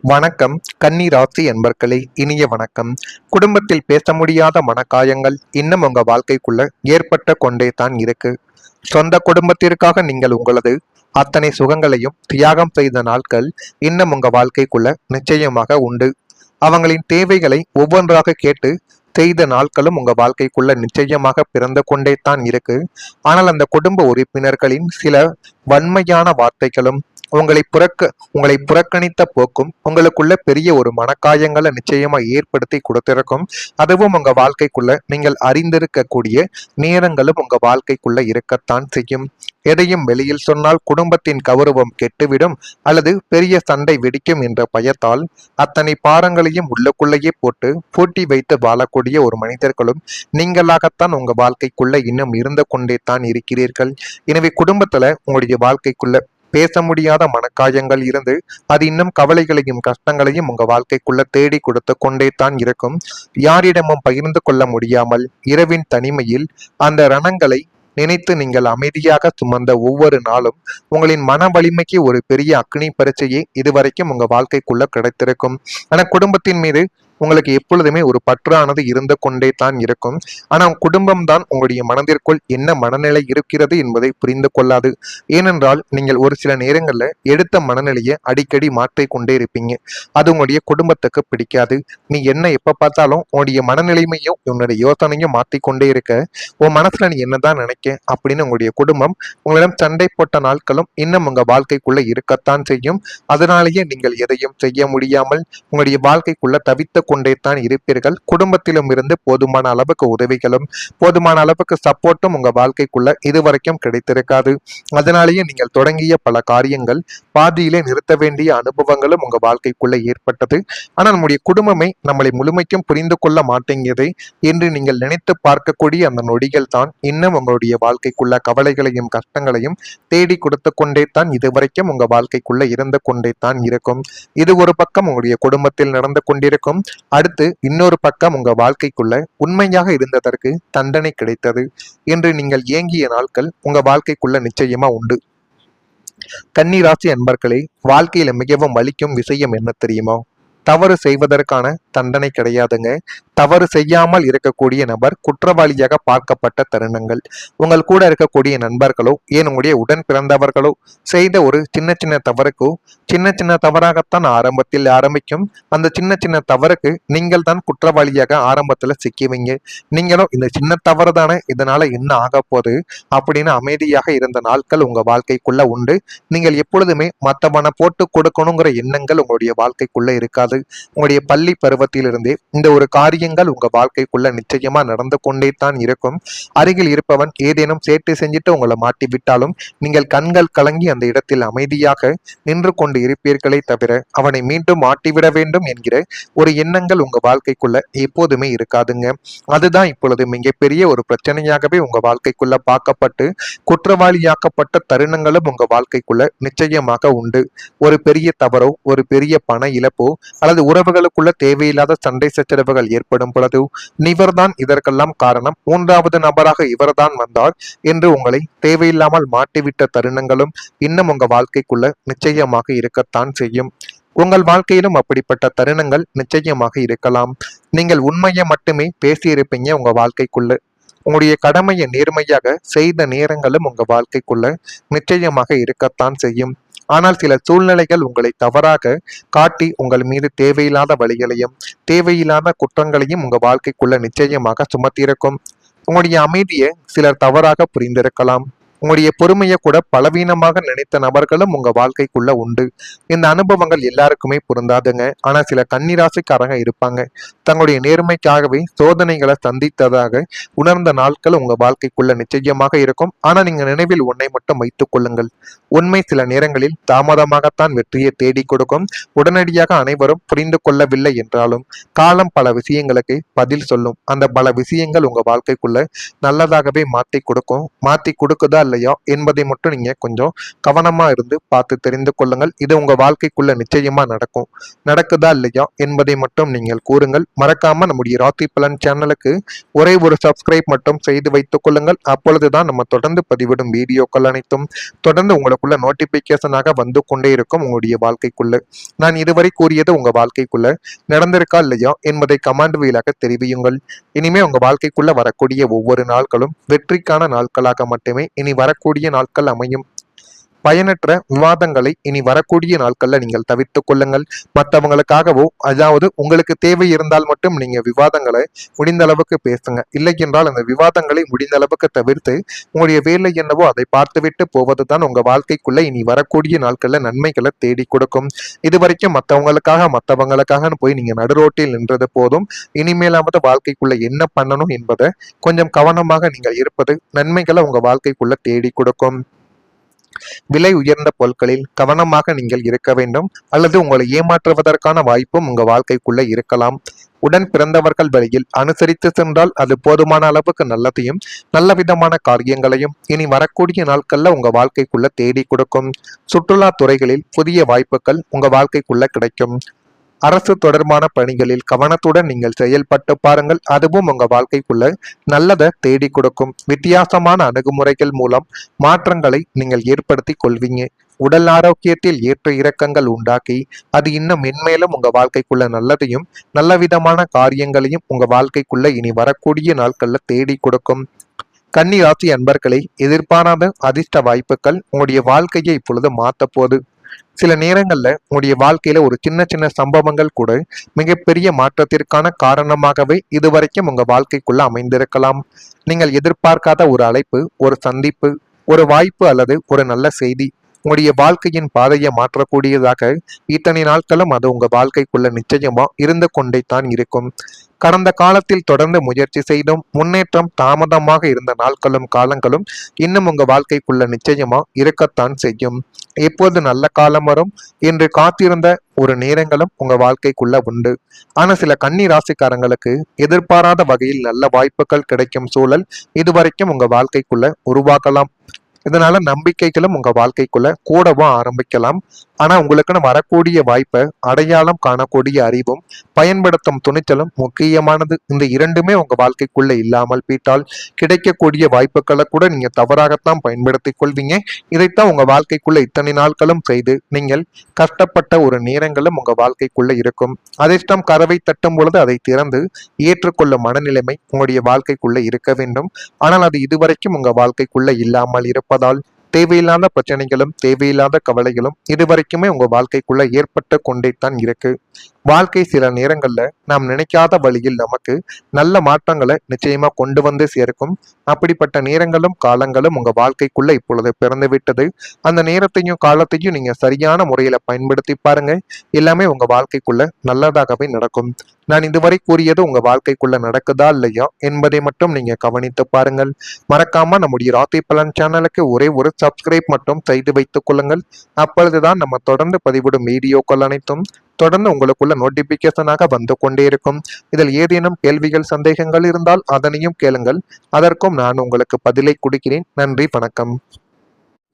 வணக்கம். கன்னி ராசி என்பர்களே, இனிய வணக்கம். குடும்பத்தில் பேச முடியாத மனக்காயங்கள் இன்னும் உங்க வாழ்க்கைக்குள்ள ஏற்பட்ட கொண்டே தான் இருக்கு. சொந்த குடும்பத்திற்காக நீங்கள் உங்களது அத்தனை சுகங்களையும் தியாகம் செய்த நாட்கள் இன்னும் உங்க வாழ்க்கைக்குள்ள நிச்சயமாக உண்டு. அவங்களின் தேவைகளை ஒவ்வொன்றாக கேட்டு செய்த நாட்களும் உங்க வாழ்க்கைக்குள்ள நிச்சயமாக பிறந்து கொண்டே தான் இருக்கு. ஆனால் அந்த குடும்ப உறுப்பினர்களின் சில வன்மையான வார்த்தைகளும் உங்களை புறக்கணித்த போக்கும் உங்களுக்குள்ள பெரிய ஒரு மனக்காயங்களை நிச்சயமா ஏற்படுத்தி கொடுத்திருக்கும். அதுவும் உங்க வாழ்க்கைக்குள்ள நீங்கள் அறிந்திருக்கக்கூடிய நேரங்களும் உங்க வாழ்க்கைக்குள்ள இருக்கத்தான் செய்யும். எதையும் வெளியில் சொன்னால் குடும்பத்தின் கௌரவம் கெட்டுவிடும் அல்லது பெரிய சண்டை வெடிக்கும் என்ற பயத்தால் அத்தனை பாரங்களையும் உள்ளுக்குள்ளேயே போட்டு பூட்டி வைத்து வாழக்கூடிய ஒரு மனிதர்களும் நீங்களாகத்தான் உங்க வாழ்க்கைக்குள்ள இன்னும் இருந்து கொண்டே தான் இருக்கிறீர்கள். எனவே குடும்பத்துல உங்களுடைய வாழ்க்கைக்குள்ள பேச முடியாத மனக்காயங்கள் இருந்து அது இன்னும் கவலைகளையும் கஷ்டங்களையும் உங்க வாழ்க்கைக்குள்ள தேடி கொடுத்து கொண்டே தான் இருக்கும். யாரிடமும் பகிர்ந்து கொள்ள முடியாமல் இரவின் தனிமையில் அந்த ரணங்களை நினைத்து நீங்கள் அமைதியாக சுமந்த ஒவ்வொரு நாளும் உங்களின் மன வலிமைக்கு ஒரு பெரிய அக்னி பரீட்சையே இதுவரைக்கும் உங்க வாழ்க்கைக்குள்ள கிடைத்திருக்கும். ஆனா குடும்பத்தின் மீது உங்களுக்கு எப்பொழுதுமே ஒரு பற்றானது இருந்து கொண்டே தான் இருக்கும். ஆனால் குடும்பம் தான் உங்களுடைய மனதிற்குள் என்ன மனநிலை இருக்கிறது என்பதை புரிந்து கொள்ளாது. ஏனென்றால் நீங்கள் ஒரு சில நேரங்கள்ல எடுத்த மனநிலையை அடிக்கடி மாற்றிக் கொண்டே இருப்பீங்க. அது உங்களுடைய குடும்பத்துக்கு பிடிக்காது. நீ என்ன எப்ப பார்த்தாலும் உன்னுடைய மனநிலைமையும் உன்னுடைய யோசனையும் மாற்றிக்கொண்டே இருக்க, உன் மனசுல நீ என்னதான் நினைக்க அப்படின்னு உங்களுடைய குடும்பம் உங்களிடம் சண்டை போட்ட நாட்களும் இன்னும் உங்க வாழ்க்கைக்குள்ள இருக்கத்தான் செய்யும். அதனாலேயே நீங்கள் எதையும் செய்ய முடியாமல் உங்களுடைய வாழ்க்கைக்குள்ள தவித்த கொண்டே தான் இருப்பீர்கள். குடும்பத்திலும் இருந்து போதுமான அளவுக்கு உதவிகளும் போதுமான அளவுக்கு சப்போர்ட்டும் உங்க வாழ்க்கைக்குள்ள இதுவரைக்கும் கிடைத்திருக்காது. அதனாலேயே நீங்கள் தொடங்கிய பல காரியங்கள் பாதியிலே நிறுத்த வேண்டிய அனுபவங்களும் உங்க வாழ்க்கைக்குள்ள ஏற்பட்டது. ஆனால் நம்முடைய குடும்பமே நம்மளை முழுமைக்கும் புரிந்து கொள்ள மாட்டேங்கிறது என்று நீங்கள் நினைத்து பார்க்கக்கூடிய அந்த நொடிகள் தான் இன்னும் உங்களுடைய வாழ்க்கைக்குள்ள கவலைகளையும் கஷ்டங்களையும் தேடி கொடுத்து கொண்டே தான் இதுவரைக்கும் உங்க வாழ்க்கைக்குள்ள இருந்து கொண்டே தான் இருக்கும். இது ஒரு பக்கம் உங்களுடைய குடும்பத்தில் நடந்து கொண்டிருக்கும். அடுத்து இன்னொரு பக்கம் உங்க வாழ்க்கைக்குள்ள உண்மையாக இருந்ததற்கு தண்டனை கிடைத்தது என்று நீங்கள் ஏங்கிய நாட்கள் உங்க வாழ்க்கைக்குள்ள நிச்சயமா உண்டு. கன்னி ராசி அன்பர்களே, வாழ்க்கையில மிகவும் வலிக்கும் விஷயம் என்ன தெரியுமா? தவறு செய்வதற்கான தண்டனை கிடையாதுங்க. தவறு செய்யாமல் இருக்கக்கூடிய நபர் குற்றவாளியாக பார்க்கப்பட்ட தருணங்கள். உங்கள் கூட இருக்கக்கூடிய நண்பர்களோ ஏன் உங்களுடைய உடன் பிறந்தவர்களோ செய்த ஒரு சின்ன சின்ன தவறுக்கோ சின்ன சின்ன தவறாகத்தான் ஆரம்பத்தில் ஆரம்பிக்கும். அந்த சின்ன சின்ன தவறுக்கு நீங்கள் தான் குற்றவாளியாக ஆரம்பத்துல சிக்கிவீங்க. நீங்களும் இந்த சின்ன தவறு தானே, இதனால என்ன ஆக போகுது அப்படின்னு அமைதியாக இருந்த நாட்கள் உங்க வாழ்க்கைக்குள்ள உண்டு. நீங்கள் எப்பொழுதுமே மற்றவனை போட்டு கொடுக்கணுங்கிற எண்ணங்கள் உங்களுடைய வாழ்க்கைக்குள்ள இருக்காது. உங்களுடைய பள்ளி பருவத்திலிருந்தே இந்த ஒரு காரியங்கள் உங்க வாழ்க்கைக்குள்ள நிச்சயமா நடந்து கொண்டே தான் இருக்கும். அருகில் இருப்பவன் ஏதேனும் சேட்டு செஞ்சுட்டு உங்களை மாட்டி விட்டாலும் நீங்கள் கண்கள் கலங்கி அந்த இடத்தில் அமைதியாக நின்று கொண்டு இருப்பீர்களே தவிர அவனை மீண்டும் மாட்டிவிட வேண்டும் என்கிற ஒரு எண்ணங்கள் உங்க வாழ்க்கைக்குள்ள எப்போதுமே இருக்காதுங்க. அதுதான் இப்பொழுது மிகப்பெரிய ஒரு பிரச்சனையாகவே உங்க வாழ்க்கைக்குள்ள பார்க்கப்பட்டு குற்றவாளியாக்கப்பட்ட தருணங்களும் உங்க வாழ்க்கைக்குள்ள நிச்சயமாக உண்டு. ஒரு பெரிய தவறோ ஒரு பெரிய பண இழப்போ அல்லது உறவுகளுக்குள்ள தேவையில்லாத சண்டை சச்சரவுகள் ஏற்படும் பொழுது இவர்தான் இதற்கெல்லாம் காரணம், மூன்றாவது நபராக இவர்தான் வந்தார் என்று உங்களை தேவையில்லாமல் மாட்டிவிட்ட தருணங்களும் இன்னும் உங்க வாழ்க்கைக்குள்ள நிச்சயமாக இருக்கத்தான் செய்யும். உங்கள் வாழ்க்கையிலும் அப்படிப்பட்ட தருணங்கள் நிச்சயமாக இருக்கலாம். நீங்கள் உண்மையை மட்டுமே பேசியிருப்பீங்க உங்க வாழ்க்கைக்குள்ள. உங்களுடைய கடமையை நேர்மையாக செய்த நேரங்களும் உங்க வாழ்க்கைக்குள்ள நிச்சயமாக இருக்கத்தான் செய்யும். ஆனால் சில சூழ்நிலைகள் உங்களை தவறாக காட்டி உங்கள் மீது தேவையில்லாத வழிகளையும் தேவையில்லாத குற்றங்களையும் உங்க வாழ்க்கைக்குள்ள நிச்சயமாக சுமத்தியிருக்கும். உங்களுடைய அமைதியை சிலர் தவறாக புரிந்திருக்கலாம். உங்களுடைய பொறுமையை கூட பலவீனமாக நினைத்த நபர்களும் உங்க வாழ்க்கைக்குள்ள உண்டு. இந்த அனுபவங்கள் எல்லாருக்குமே பொருந்தாதுங்க. ஆனா சில கன்னிராசிக்காரங்க இருப்பாங்க, தங்களுடைய நேர்மைக்காகவே சோதனைகளை சந்தித்ததாக உணர்ந்த நாட்கள் உங்க வாழ்க்கைக்குள்ள நிச்சயமாக இருக்கும். ஆனா நீங்க நினைவில் ஒன்றை மட்டும் வைத்துக் கொள்ளுங்கள், உண்மை சில நேரங்களில் தாமதமாகத்தான் வெற்றியை தேடி கொடுக்கும். உடனடியாக அனைவரும் புரிந்து கொள்ளவில்லை என்றாலும் காலம் பல விஷயங்களுக்கு பதில் சொல்லும். அந்த பல விஷயங்கள் உங்க வாழ்க்கைக்குள்ள நல்லதாகவே மாற்றி கொடுக்கும். மாற்றி கொடுக்குதா இல்லையா என்பதை மட்டும் நீங்க கொஞ்சம் கவனமா இருந்து பார்த்து தெரிந்து கொள்ளுங்கள். இது உங்க வாழ்க்கைக்குள்ள நிச்சயமா நடக்கும். நடக்குதா இல்லையா என்பதை மட்டும் நீங்கள் கூறுங்கள். மறக்காம நம்முடைய ராசி பலன் சேனலுக்கு ஒரே ஒரு சப்ஸ்கிரைப் மட்டும் செய்து வைத்துக் கொள்ளுங்கள். அப்பொழுதுதான் நம்ம தொடர்ந்து பதிவிடும் வீடியோக்கள் அனைத்தும் தொடர்ந்து உங்களுக்குள்ள நோட்டிபிகேஷனாக வந்து கொண்டே இருக்கும் உங்களுடைய வாழ்க்கைக்குள்ள. நான் இதுவரை கூறியது உங்க வாழ்க்கைக்குள்ள நடந்திருக்கா இல்லையா என்பதை கமெண்ட் வாயிலாக தெரிவியுங்கள். இனிமே உங்க வாழ்க்கைக்குள்ள வரக்கூடிய ஒவ்வொரு நாட்களும் வெற்றிக்கான நாட்களாக மட்டுமே இனி வரக்கூடிய நாட்கள் அமையும். பயனற்ற விவாதங்களை இனி வரக்கூடிய நாட்கள்ல நீங்கள் தவிர்த்து கொள்ளுங்கள். மற்றவங்களுக்காகவோ, அதாவது உங்களுக்கு தேவை இருந்தால் மட்டும் நீங்க விவாதங்களை முடிந்த அளவுக்கு பேசுங்க. இல்லை என்றால் அந்த விவாதங்களை முடிந்த அளவுக்கு தவிர்த்து உங்களுடைய வேலை என்னவோ அதை பார்த்துவிட்டு போவதுதான் உங்க வாழ்க்கைக்குள்ள இனி வரக்கூடிய நாட்கள்ல நன்மைகளை தேடி கொடுக்கும். இதுவரைக்கும் மற்றவங்களுக்காக போய் நீங்க நடுரோட்டில் நின்றது போதும். இனிமேலாவது வாழ்க்கைக்குள்ள என்ன பண்ணணும் என்பதை கொஞ்சம் கவனமாக நீங்கள் இருப்பது நன்மைகளை உங்க வாழ்க்கைக்குள்ள தேடி கொடுக்கும். விலை உயர்ந்த பொருட்களில் கவனமாக நீங்கள் இருக்க வேண்டும், அல்லது உங்களை ஏமாற்றுவதற்கான வாய்ப்பும் உங்க வாழ்க்கைக்குள்ள இருக்கலாம். உடன் பிறந்தவர்கள் வழியில் அனுசரித்து சென்றால் அது போதுமான அளவுக்கு நல்லதையும் நல்ல விதமான காரியங்களையும் இனி வரக்கூடிய நாட்கள்ல உங்க வாழ்க்கைக்குள்ள தேடி கொடுக்கும். சுற்றுலா துறைகளில் புதிய வாய்ப்புகள் உங்க வாழ்க்கைக்குள்ள கிடைக்கும். அரசு தொடர்பான பணிகளில் கவனத்துடன் நீங்கள் செயல்பட்டு பாருங்கள். அதுவும் உங்க வாழ்க்கைக்குள்ள நல்லதை தேடி கொடுக்கும். வித்தியாசமான அணுகுமுறைகள் மூலம் மாற்றங்களை நீங்கள் ஏற்படுத்தி கொள்வீங்க. உடல் ஆரோக்கியத்தில் ஏற்ற இறக்கங்கள் உண்டாக்கி அது இன்னும் மென்மேலும் உங்க வாழ்க்கைக்குள்ள நல்லதையும் நல்ல விதமான காரியங்களையும் உங்க வாழ்க்கைக்குள்ள இனி வரக்கூடிய நாட்கள்ல தேடி கொடுக்கும். கன்னி ராசி அன்பர்களை, எதிர்பாராத அதிர்ஷ்ட வாய்ப்புகள் உங்களுடைய வாழ்க்கையை இப்பொழுது மாத்த போது. சில நேரங்கள்ல உங்களுடைய வாழ்க்கையில ஒரு சின்ன சின்ன சம்பவங்கள் கூட மிகப்பெரிய மாற்றத்திற்கான காரணமாகவே இதுவரைக்கும் உங்க வாழ்க்கைக்குள்ள அமைந்திருக்கலாம். நீங்கள் எதிர்பார்க்காத ஒரு அழைப்பு, ஒரு சந்திப்பு, ஒரு வாய்ப்பு அல்லது ஒரு நல்ல செய்தி உங்களுடைய வாழ்க்கையின் பாதையை மாற்றக்கூடியதாக இத்தனை நாட்களும் அது உங்க வாழ்க்கைக்குள்ள நிச்சயமா இருந்து கொண்டே தான் இருக்கும். கடந்த காலத்தில் தொடர்ந்து முயற்சி செய்தும் முன்னேற்றம் தாமதமாக இருந்த நாட்களும் காலங்களும் இன்னும் உங்க வாழ்க்கைக்குள்ள நிச்சயமா இருக்கத்தான் செய்யும். எப்போது நல்ல காலம் வரும் என்று காத்திருந்த ஒரு நேரங்களும் உங்க வாழ்க்கைக்குள்ள உண்டு. ஆனா சில கன்னி ராசிக்காரங்களுக்கு எதிர்பாராத வகையில் நல்ல வாய்ப்புகள் கிடைக்கும் சூழல் இதுவரைக்கும் உங்க வாழ்க்கைக்குள்ள உருவாக்கலாம். இதனால நம்பிக்கைகளும் உங்க வாழ்க்கைக்குள்ள கூடவும் ஆரம்பிக்கலாம். ஆனா உங்களுக்குன்னு வரக்கூடிய வாய்ப்பை அடையாளம் காணக்கூடிய அறிவும் பயன்படுத்தும் துணிச்சலும் முக்கியமானது. இந்த இரண்டுமே உங்க வாழ்க்கைக்குள்ள இல்லாமல் போயிட்டால் கிடைக்கக்கூடிய வாய்ப்புகளை கூட நீங்க தவறாகத்தான் பயன்படுத்தி கொள்வீங்க. இதைத்தான் உங்க வாழ்க்கைக்குள்ள இத்தனை நாட்களும் செய்து நீங்கள் கஷ்டப்பட்ட ஒரு நேரங்களும் உங்க வாழ்க்கைக்குள்ள இருக்கும். அதிர்ஷ்டம் கதவை தட்டும் பொழுது அதை திறந்து ஏற்றுக்கொள்ளும் மனநிலைமை உங்களுடைய வாழ்க்கைக்குள்ள இருக்க வேண்டும். ஆனால் அது இதுவரைக்கும் உங்க வாழ்க்கைக்குள்ள இல்லாமல் இருப்பதால் தேவையில்லாத பிரச்சனைகளும் தேவையில்லாத கவலைகளும் இதுவரைக்குமே உங்க வாழ்க்கைக்குள்ள ஏற்பட்டு கொண்டே தான் இருக்கு. வாழ்க்கை சில நேரங்கள்ல நாம் நினைக்காத வழியில் நமக்கு நல்ல மாற்றங்களை நிச்சயமா கொண்டு வந்து சேர்க்கும். அப்படிப்பட்ட நேரங்களும் காலங்களும் உங்க வாழ்க்கைக்குள்ள இப்பொழுது பிறந்து விட்டது. அந்த நேரத்தையும் காலத்தையும் நீங்க சரியான முறையில பயன்படுத்தி பாருங்க. எல்லாமே உங்க வாழ்க்கைக்குள்ள நல்லதாகவே நடக்கும். நான் இதுவரை கூறியது உங்க வாழ்க்கைக்குள்ள நடக்குதா இல்லையா என்பதை மட்டும் நீங்க கவனித்து பாருங்கள். மறக்காம நம்முடைய ராசி பலன் சேனலுக்கு ஒரே ஒரு சப்ஸ்கிரைப் மட்டும் செய்து வைத்துக் கொள்ளுங்கள். அப்பொழுதுதான் நம்ம தொடர்ந்து பதிவிடும் வீடியோக்கள் அனைத்தும் தொடர்ந்து உங்களுக்குள்ள நோட்டிபிகேஷனாக வந்து கொண்டே இருக்கும். இதில் ஏதேனும் கேள்விகள் சந்தேகங்கள் இருந்தால் அதனையும் கேளுங்கள். அதற்கும் நான் உங்களுக்கு பதிலை கொடுக்கிறேன். நன்றி, வணக்கம்.